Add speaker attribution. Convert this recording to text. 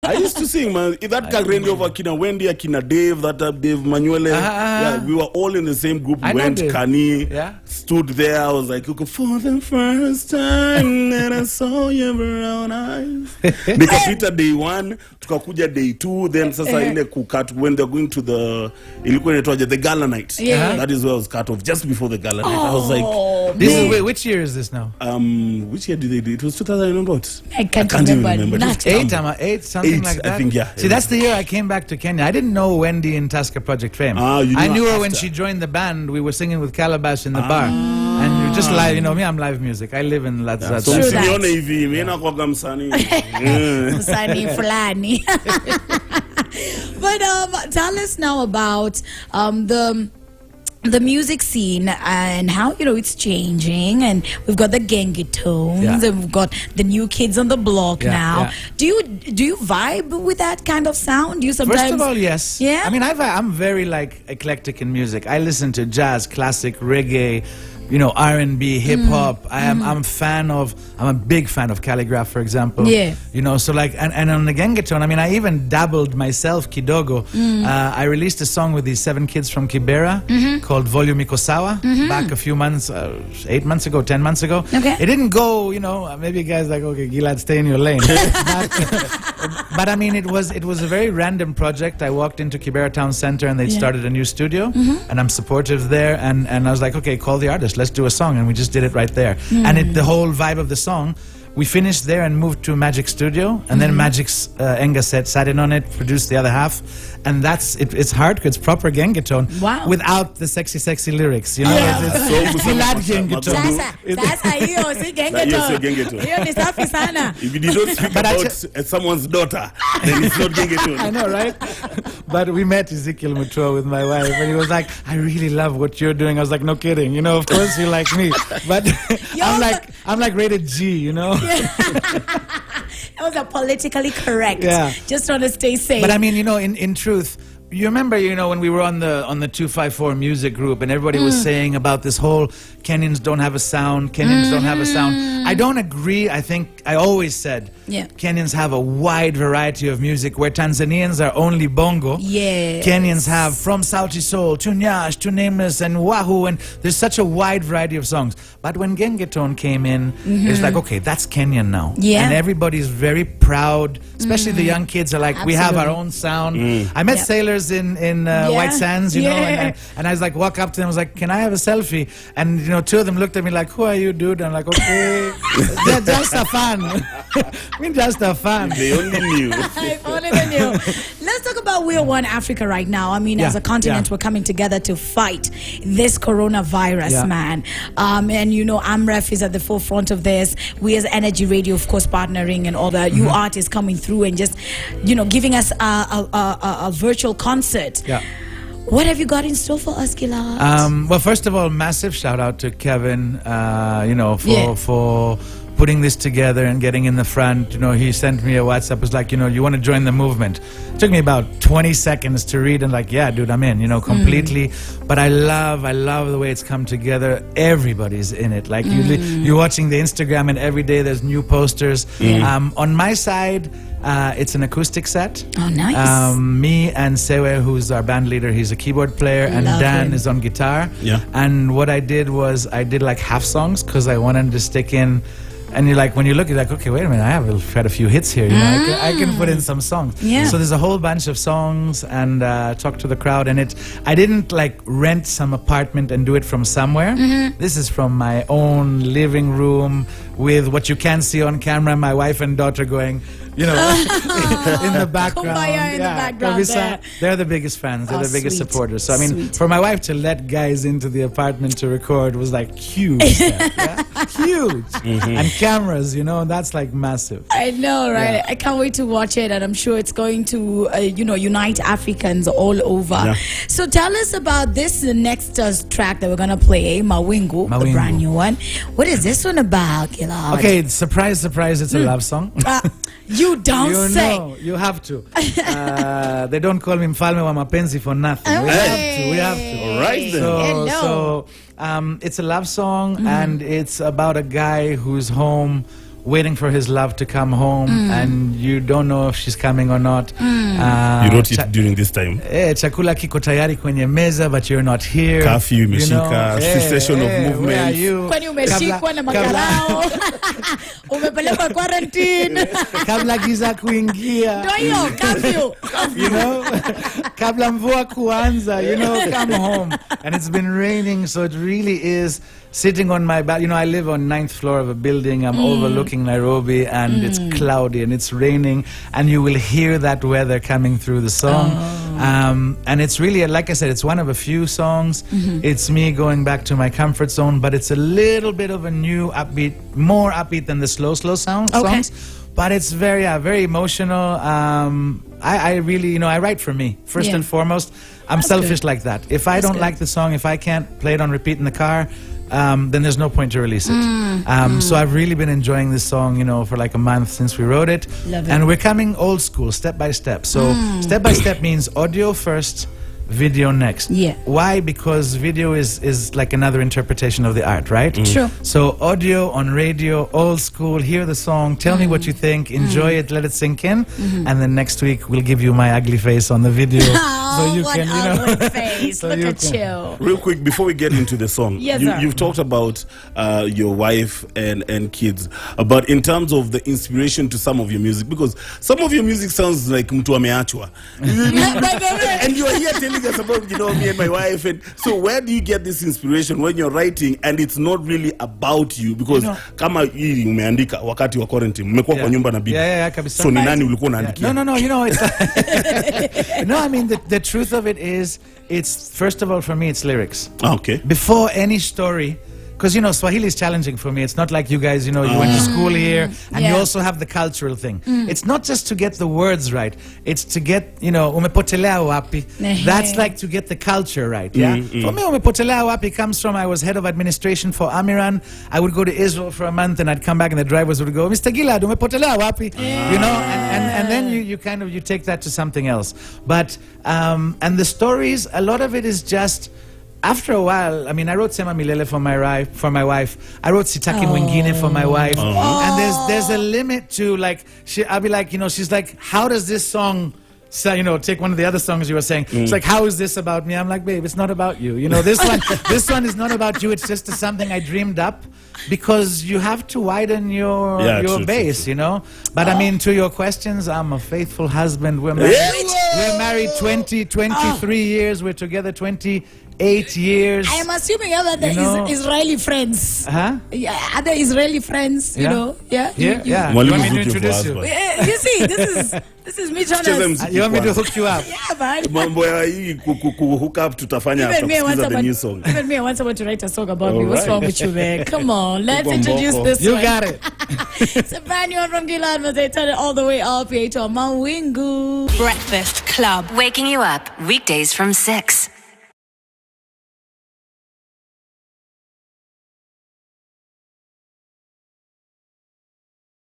Speaker 1: I used to sing, man. That Kalrendi over Kina Wendy, Kina Dave, Dave Manuele. Yeah, we were all in the same group. We went, Kani, stood there. I was like, for the first time that I saw your brown eyes. Nikapita day 1, tukakuja day 2, then sasa ile kukat when they're going to the gala night. That is where I was cut off, just before the gala night. I was like,
Speaker 2: which year is this now?
Speaker 1: Which year did they do? It was 2000 and what?
Speaker 3: I can't even remember.
Speaker 2: Eight, something like that.
Speaker 1: I think, yeah.
Speaker 2: See, that's the year I came back to Kenya. I didn't know Wendy in Tusker Project Fame. I knew her when she joined the band. We were singing with Calabash in the bar. And you just live, me, I'm live music. I live in that.
Speaker 1: So
Speaker 3: Msani fulani. But tell us now about the music scene and how it's changing, and we've got the Gengetones and we've got the new kids on the block now. Do you vibe with that kind of sound? Do you sometimes?
Speaker 2: First of all, yes.
Speaker 3: Yeah.
Speaker 2: I mean, I'm very eclectic in music. I listen to jazz, classic, reggae, R&B, hip hop. I'm a big fan of Calligraph, for example.
Speaker 3: Yeah.
Speaker 2: So and on the Gengeton, I mean, I even dabbled myself kidogo. I released a song with these 7 kids from Kibera called Volume Ikosawa back a few months, 8 months ago, 10 months ago.
Speaker 3: Okay.
Speaker 2: It didn't go, maybe you guys like, okay, Gilad, stay in your lane. But I mean, it was a very random project. I walked into Kibera Town Center and they started a new studio, and I'm supportive there. And I was like, okay, call the artist. Let's do a song, and we just did it right there. And the whole vibe of the song, we finished there and moved to Magic Studio, and then Magic's Enga sat in on it, produced the other half, and it's hard because it's proper Gengeton without the sexy lyrics. It's Gilad Gengeton.
Speaker 1: If you don't speak about someone's daughter, then it's not Gengeton.
Speaker 2: I know, right? But we met Ezekiel Mutua with my wife, and he was like, I really love what you're doing. I was like, no kidding. Of course you like me. But I'm like rated G,
Speaker 3: That was a politically correct. Just trying to stay safe.
Speaker 2: But I mean, in truth, you remember, when we were on the 254 music group and everybody was saying about this whole Kenyans don't have a sound, Kenyans don't have a sound. I don't agree. I think I always said Kenyans have a wide variety of music, where Tanzanians are only bongo. Kenyans have from Sauti Sol to Nyash to Nameless and Wahoo, and there's such a wide variety of songs. But when Gengeton came in, it's like, okay, that's Kenyan now. And everybody's very proud, especially the young kids are like, we have our own sound. I met sailors in White Sands, and I was like, walk up to them, I was like, can I have a selfie? And 2 of them looked at me like, who are you, dude? And I'm like, okay, they're just a fan. We're just a fan.
Speaker 1: They only knew.
Speaker 3: If only they knew. Let's talk about We're One Africa right now. I mean, as a continent, we're coming together to fight this coronavirus, man. And AMREF is at the forefront of this. We as Energy Radio, of course, partnering and all that. You artists coming through and just, giving us a virtual concert. What have you got in store for us, Gilad?
Speaker 2: Well, first of all, massive shout out to Kevin, for putting this together and getting in the front. He sent me a WhatsApp, was like, you want to join the movement. It took me about 20 seconds to read, and like, yeah, dude, I'm in, completely. But I love the way it's come together. Everybody's in it. Like, you're watching the Instagram, and every day there's new posters. On my side, it's an acoustic set.
Speaker 3: Oh, nice.
Speaker 2: Me and Sewe, who's our band leader, he's a keyboard player, and Dan is on guitar. And what I did was I did like half songs because I wanted to stick in. And when you look, you're like, okay, wait a minute, I have had a few hits here. I can put in some songs. So there's a whole bunch of songs, and talk to the crowd. And I didn't rent some apartment and do it from somewhere. This is from my own living room with what you can see on camera, my wife and daughter going, in the background.
Speaker 3: Kumbaya in the background there.
Speaker 2: They're the biggest fans. They're the biggest supporters. So, I mean, for my wife to let guys into the apartment to record was huge. Huge. And cameras, that's massive.
Speaker 3: I know, right? I can't wait to watch it, and I'm sure it's going to, unite Africans all over. So tell us about this next track that we're going to play, Mawingu, the brand new one. What is this one about, Gilad?
Speaker 2: Okay, surprise, it's a love song.
Speaker 3: You don't say.
Speaker 2: No, you have to. They don't call me Mfalme wa Mapenzi for nothing.
Speaker 3: Okay.
Speaker 2: We have to.
Speaker 1: All right, then.
Speaker 2: So it's a love song, and it's about a guy who's home waiting for his love to come home, and you don't know if she's coming or not.
Speaker 1: You wrote it during this time.
Speaker 2: Chakula kiko tayari kwenye meza, but you're not here.
Speaker 1: Curfew imeshika, cessation of movement.
Speaker 2: Where are you?
Speaker 3: Kwani umeshikwa na makarao. Umepelekwa quarantine.
Speaker 2: Kabla giza kuingia.
Speaker 3: Ndio hiyo, curfew.
Speaker 2: You know, kabla mvua kuanza, you know, come home. And it's been raining, so it really is sitting on my back. You know, I live on 9th floor of a building. I'm overlooking Nairobi, and it's cloudy and it's raining, and you will hear that weather coming through the song. And it's really, like I said, it's one of a few songs. It's me going back to my comfort zone, but it's a little bit of a new upbeat, more upbeat than the slow songs. But it's very, very emotional. I really, you know, I write for me, first and foremost. I'm selfish like that. If I don't like the song, if I can't play it on repeat in the car, then there's no point to release it. So I've really been enjoying this song, you know, for like a month since we wrote it.
Speaker 3: Love it.
Speaker 2: And we're coming old school, step by step. So step by step means audio first, video next.
Speaker 3: Yeah.
Speaker 2: Why? Because video is like another interpretation of the art, right?
Speaker 3: True.
Speaker 2: So audio on radio, old school, hear the song, tell me what you think, enjoy it, let it sink in, and then next week we'll give you my ugly face on the video.
Speaker 3: Oh, what ugly face.
Speaker 2: So
Speaker 3: Look
Speaker 2: you
Speaker 3: at
Speaker 2: can-
Speaker 3: you.
Speaker 1: Real quick, before we get into the song,
Speaker 3: Yes, sir.
Speaker 1: you've talked about your wife and kids, but in terms of the inspiration to some of your music, because some of your music sounds like mtu ameachwa. And you are here telling us about, you know, me and my wife. And so where do you get this inspiration when you're writing and it's not really about you? Because kama hii umeandika wakati wa quarantine, mmekuwa kwa nyumba na bibi.
Speaker 2: Yeah, kabisa.
Speaker 1: So ni nani ulikuwa unaandikia?
Speaker 2: No, you know, it's no, I mean, the truth of it is, it's, first of all, for me, it's lyrics.
Speaker 1: Okay.
Speaker 2: Before any story, because, you know, Swahili is challenging for me. It's not like you guys, you know, you went to school here, and you also have the cultural thing. It's not just to get the words right. It's to get, you know, umepotelea wapi. That's like to get the culture right, yeah? For me, umepotelea wapi comes from, I was head of administration for Amiran. I would go to Israel for a month, and I'd come back, and the drivers would go, Mr. Gilad, umepotelea wapi? You know, and then you kind of, you take that to something else. But, and the stories, a lot of it is just, after a while, I mean, I wrote Sema Milele for my wife. I wrote Sitaki Mwingine for my wife. And there's a limit to, like, I'll be like, you know, she's like, how does this song, so, you know, take one of the other songs you were saying. It's like, how is this about me? I'm like, babe, it's not about you. You know, this one is not about you. It's just something I dreamed up, because you have to widen your base, you know. But I mean, to your questions, I'm a faithful husband. We're married 23 years. We're together 28 years.
Speaker 3: I am assuming you have other Israeli friends.
Speaker 2: Huh?
Speaker 3: Yeah, other Israeli friends, you know. Yeah.
Speaker 2: Yeah.
Speaker 1: Mwalimu
Speaker 2: You want me to
Speaker 1: looking for
Speaker 2: introduce you?
Speaker 1: husband.
Speaker 3: You see, this is me trying to.
Speaker 2: You want me to hook you up?
Speaker 3: Yeah, man.
Speaker 1: Mambo ya hii hook up tutafanya after kusikiza the new song.
Speaker 3: Even me, I want someone to write a song about me.
Speaker 1: All
Speaker 3: What's
Speaker 1: right.
Speaker 3: wrong with you, man? Come on, let's introduce this
Speaker 2: You
Speaker 3: one.
Speaker 2: got it.
Speaker 3: It's a brand new one from Gilad Mazay. Turn it all the way up here to Mawingu.
Speaker 4: Breakfast Club.
Speaker 5: Waking you up weekdays from 6.